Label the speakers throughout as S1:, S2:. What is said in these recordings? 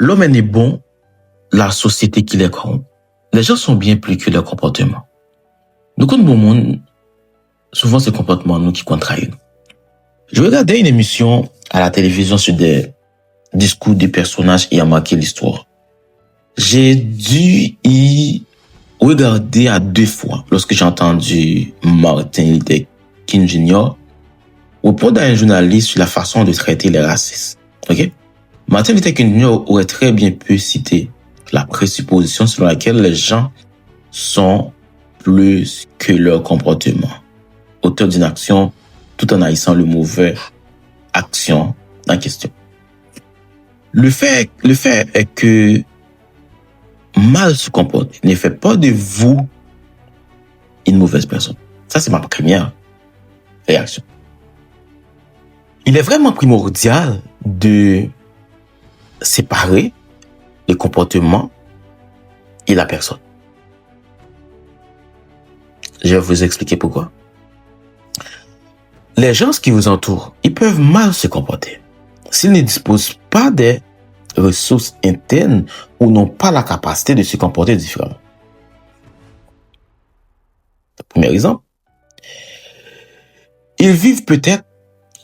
S1: l'homme est né bon, la société qui les corrompt. Les gens sont bien plus que leur comportement. Nous connaissons bon monde, souvent c'est comportement nous qui contrarient. Je regardais une émission à la télévision sur des discours de personnages ayant marqué l'histoire. J'ai dû y regarder à 2 fois lorsque j'ai entendu Martin Luther King Jr. répondre à un journaliste sur la façon de traiter les racistes. Ok? Martin Luther King Jr. aurait très bien pu citer la présupposition selon laquelle les gens sont plus que leur comportement, auteur d'une action tout en haïssant le mauvais action en question. Le fait est que mal se comporter ne fait pas de vous une mauvaise personne. Ça, c'est ma première réaction. Il est vraiment primordial de séparer le comportement et la personne. Je vais vous expliquer pourquoi. Les gens qui vous entourent, ils peuvent mal se comporter s'ils ne disposent pas des ressources internes ou n'ont pas la capacité de se comporter différemment. Premier exemple, ils vivent peut-être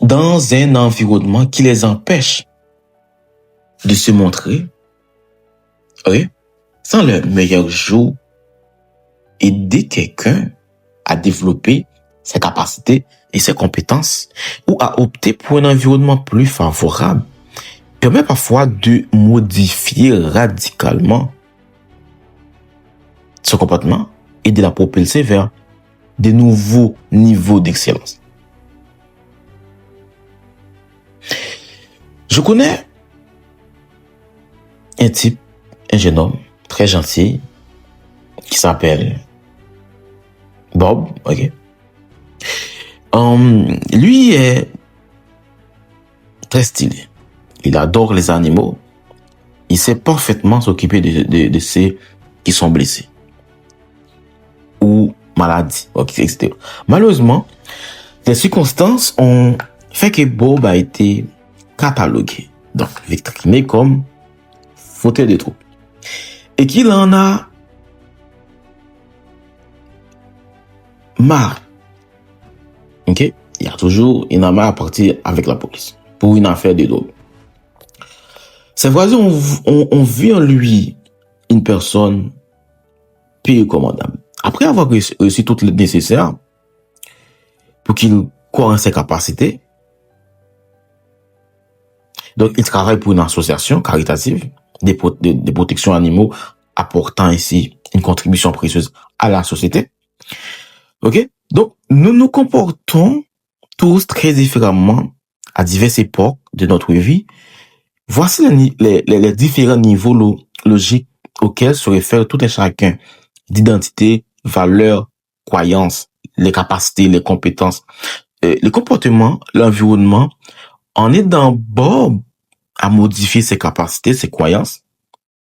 S1: dans un environnement qui les empêche de se montrer, oui, sans leur meilleur jour, aider quelqu'un à développer ses capacités et ses compétences ou à opter pour un environnement plus favorable permet parfois de modifier radicalement son comportement et de la propulser vers de nouveaux niveaux d'excellence. Je connais un jeune homme très gentil qui s'appelle Bob, ok. Lui est très stylé. Il adore les animaux. Il sait parfaitement s'occuper de ceux qui sont blessés ou malades, etc. Malheureusement, les circonstances ont fait que Bob a été catalogué, donc vitriné comme fauteuil de troupe, et qu'il en a marre. Ok, il en a marre à partir avec la police pour une affaire de drogue. Ses voisins ont vu en lui une personne peu recommandable. Après avoir reçu tout le nécessaire pour qu'il croie en ses capacités, donc il travaille pour une association caritative de protection animaux, apportant ici une contribution précieuse à la société. Ok? Donc, nous nous comportons tous très différemment à diverses époques de notre vie. Voici les différents niveaux logiques auxquels se réfère tout un chacun d'identité, valeurs, croyances, les capacités, les compétences, les comportements, l'environnement, en aidant Bob à modifier ses capacités, ses croyances.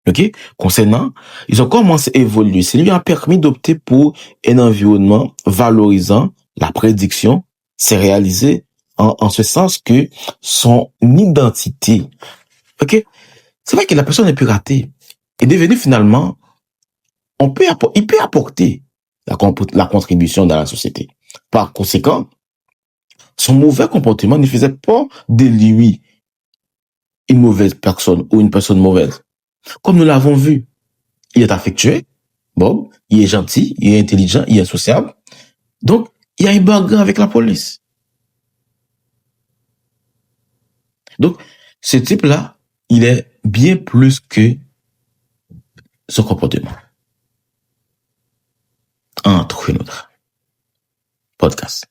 S1: Ok? Concernant, ils ont commencé à évoluer. Ça lui a permis d'opter pour un environnement valorisant la prédiction. C'est réalisé en ce sens que son identité, ok? C'est vrai que la personne est plus ratée. Est devenue finalement, il peut apporter la contribution dans la société. Par conséquent, son mauvais comportement ne faisait pas de lui une mauvaise personne ou une personne mauvaise. Comme nous l'avons vu, il est affectueux, Bob, il est gentil, il est intelligent, il est sociable. Donc, il y a un bagarre avec la police. Donc, ce type-là, il est bien plus que son comportement. Entre une autre podcast.